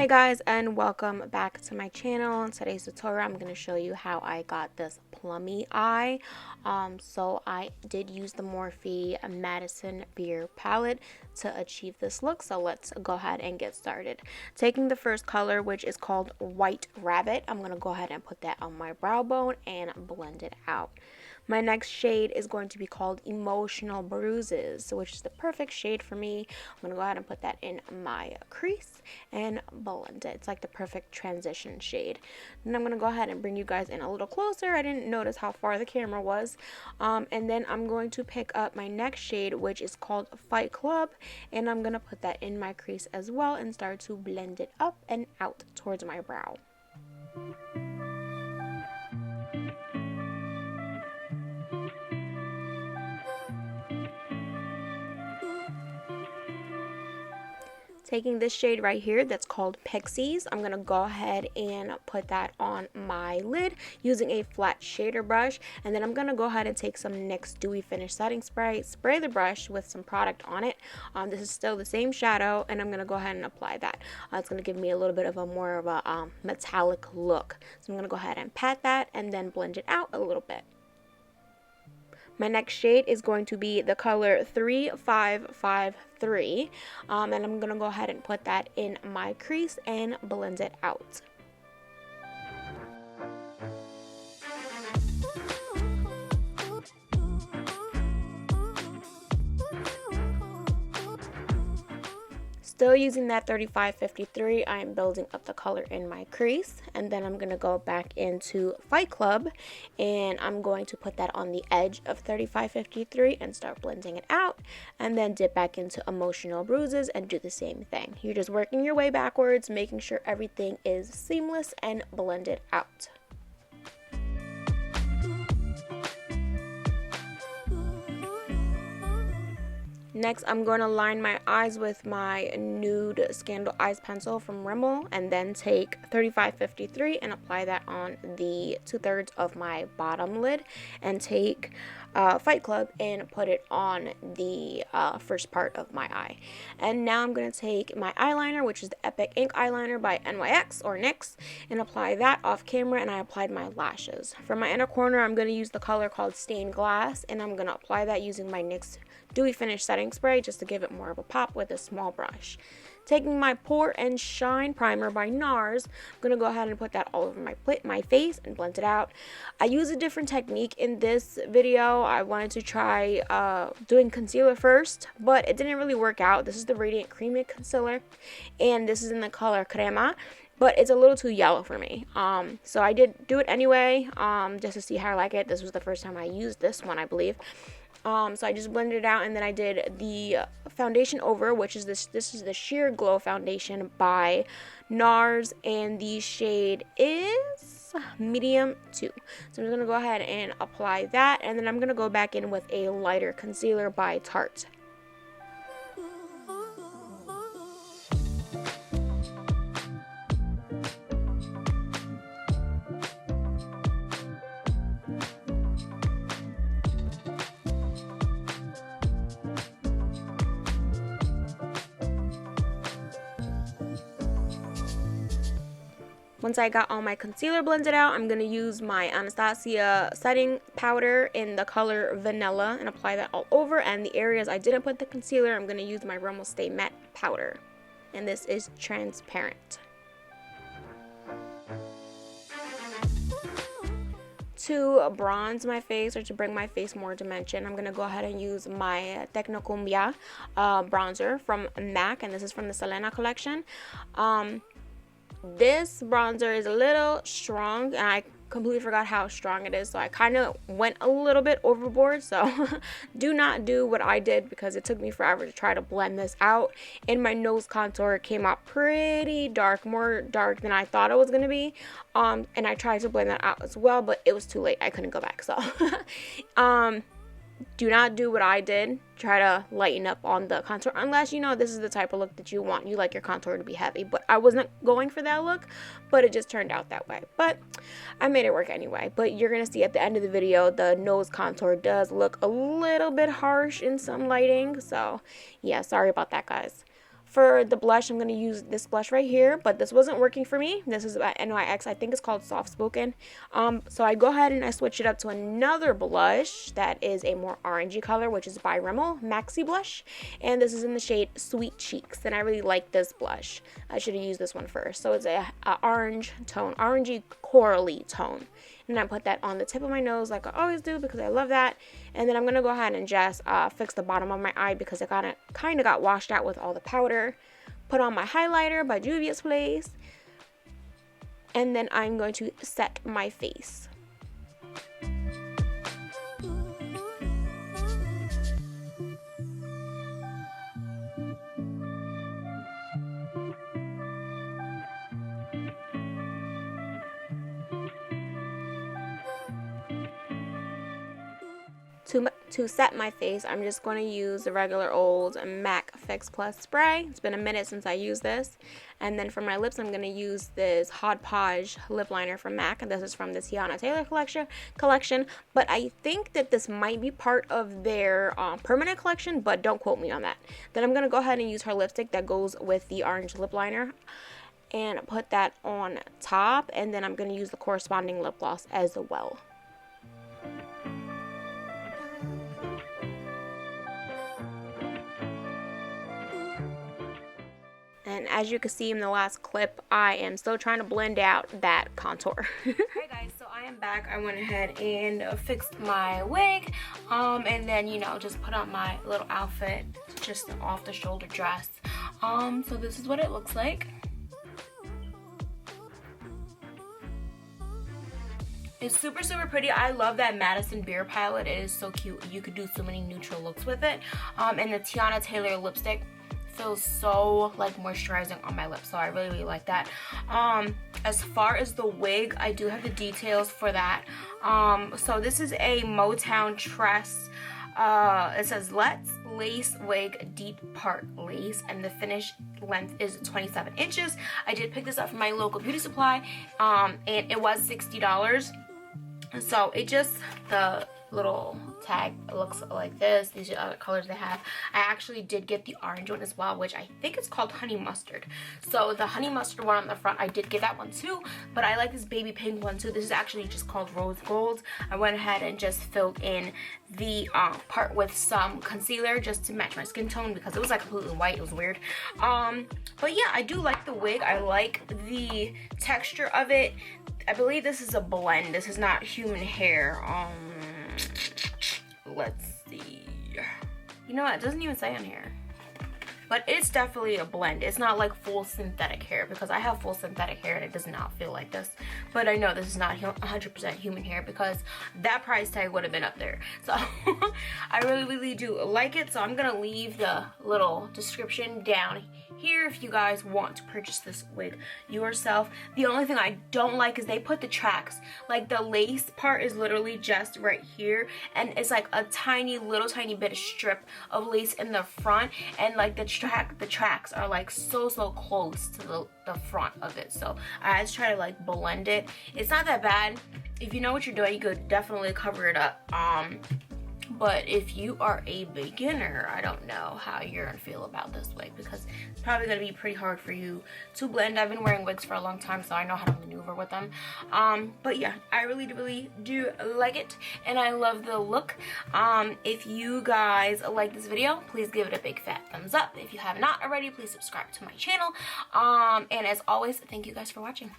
Hey guys, and welcome back to my channel. In today's tutorial I'm going to show you how I got this plummy eye. So I did use the Morphe Madison Beer palette to achieve this look, so let's go ahead and get started. Taking the first color, which is called White Rabbit, I'm going to go ahead and put that on my brow bone and blend it out. My next shade is going to be called Emotional Bruises, which is the perfect shade for me. I'm going to go ahead and put that in my crease and blend it. It's like the perfect transition shade. Then I'm going to go ahead and bring you guys in a little closer. I didn't notice how far the camera was. And then I'm going to pick up my next shade, which is called Fight Club, and I'm going to put that in my crease as well and start to blend it up and out towards my brow. Taking this shade right here that's called Pixies, I'm going to go ahead and put that on my lid using a flat shader brush. And then I'm going to go ahead and take some NYX Dewy Finish Setting Spray, spray the brush with some product on it. This is still the same shadow, and I'm going to go ahead and apply that. It's going to give me a little bit of a more of a metallic look. So I'm going to go ahead and pat that and then blend it out a little bit. My next shade is going to be the color 3553, and I'm going to go ahead and put that in my crease and blend it out. Still using that 3553, I am building up the color in my crease, and then I'm going to go back into Fight Club, and I'm going to put that on the edge of 3553 and start blending it out, and then dip back into Emotional Bruises and do the same thing. You're just working your way backwards, making sure everything is seamless and blended out. Next, I'm going to line my eyes with my Nude Scandal Eyes Pencil from Rimmel, and then take 3553 and apply that on the 2/3 of my bottom lid, and take Fight Club and put it on the first part of my eye. And now I'm going to take my eyeliner, which is the Epic Ink Eyeliner by NYX or NYX, and apply that off camera, and I applied my lashes. For my inner corner, I'm going to use the color called Stained Glass, and I'm going to apply that using my NYX Dewy Finish Setting Spray just to give it more of a pop with a small brush. Taking my Pour and Shine Primer by NARS, I'm going to go ahead and put that all over my face and blend it out. I use a different technique in this video. I wanted to try doing concealer first, but it didn't really work out. This is the Radiant Creamy Concealer, and this is in the color Crema, but it's a little too yellow for me. So I did do it anyway, just to see how I like it. This was the first time I used this one, I believe. So I just blended it out, and then I did the foundation over, which is this is the Sheer Glow foundation by NARS, and the shade is medium 2. So I'm just going to go ahead and apply that, and then I'm going to go back in with a lighter concealer by Tarte. Once I got all my concealer blended out, I'm going to use my Anastasia setting powder in the color Vanilla and apply that all over. And the areas I didn't put the concealer, I'm going to use my Rimmel Stay Matte powder. And this is transparent. To bronze my face, or to bring my face more dimension, I'm going to go ahead and use my Tecnocumbia bronzer from MAC, and this is from the Selena collection. This bronzer is a little strong, and I completely forgot how strong it is, so I kind of went a little bit overboard. So do not do what I did, because it took me forever to try to blend this out. And my nose contour came out pretty dark, more dark than I thought it was going to be. And I tried to blend that out as well, but it was too late. I couldn't go back. So do not do what I did. Try to lighten up on the contour, unless you know this is the type of look that you want. You like your contour to be heavy, but I wasn't going for that look, but it just turned out that way. But I made it work anyway. But you're gonna see at the end of the video, the nose contour does look a little bit harsh in some lighting. So yeah, sorry about that, guys. For the blush, I'm going to use this blush right here, but this wasn't working for me. This is by NYX. I think it's called Soft Spoken. So I go ahead and I switch it up to another blush that is a more orangey color, which is by Rimmel Maxi Blush. And this is in the shade Sweet Cheeks. And I really like this blush. I should have used this one first. So it's a orange tone, orangey corally tone. And I put that on the tip of my nose like I always do because I love that. And then I'm going to go ahead and just fix the bottom of my eye because it kind of got washed out with all the powder. Put on my highlighter by Juvia's Place. And then I'm going to set my face. To set my face, I'm just going to use the regular old MAC Fix Plus spray. It's been a minute since I used this. And then for my lips, I'm going to use this Hodgepodge lip liner from MAC. And this is from the Tiana Taylor collection. But I think that this might be part of their permanent collection, but don't quote me on that. Then I'm going to go ahead and use her lipstick that goes with the orange lip liner and put that on top. And then I'm going to use the corresponding lip gloss as well. And as you can see in the last clip, I am still trying to blend out that contour. Hi guys, so I am back. I went ahead and fixed my wig. And then, you know, just put on my little outfit, just an off the shoulder dress. So this is what it looks like. It's super, super pretty. I love that Madison Beer palette. It is so cute. You could do so many neutral looks with it. And the Tiana Taylor lipstick feels so like moisturizing on my lips, so I really like that. As far as the wig, I do have the details for that. So this is a Motown tress. It says Let's Lace Wig Deep Part Lace, and the finished length is 27 inches. I did pick this up from my local beauty supply, and it was $60. So it just, the little tag looks like this. These are other colors they have. I actually did get the orange one as well, which I think is called Honey Mustard. So the Honey Mustard one on the front, I did get that one too, but I like this baby pink one too. This is actually just called Rose Gold. I went ahead and just filled in the part with some concealer just to match my skin tone because it was like completely white. It was weird. But yeah, I do like the wig. I like the texture of it. I believe this is a blend. This is not human hair. Let's see. You know what? It doesn't even say on here. But it's definitely a blend. It's not like full synthetic hair because I have full synthetic hair and it does not feel like this. But I know this is not 100% human hair because that price tag would have been up there. So I really do like it. So I'm going to leave the little description down here if you guys want to purchase this wig yourself. The only thing I don't like is they put the tracks. Like the lace part is literally just right here. And it's like a tiny bit of strip of lace in the front. And like the tracks are like so close to the front of it. So I just try to like blend it. It's not that bad. If you know what you're doing, you could definitely cover it up. But if you are a beginner, I don't know how you're gonna feel about this wig because it's probably gonna be pretty hard for you to blend. I've been wearing wigs for a long time, so I know how to maneuver with them. But yeah, I really do like it, and I love the look. If you guys like this video, please give it a big fat thumbs up. If you have not already, please subscribe to my channel. And as always, thank you guys for watching.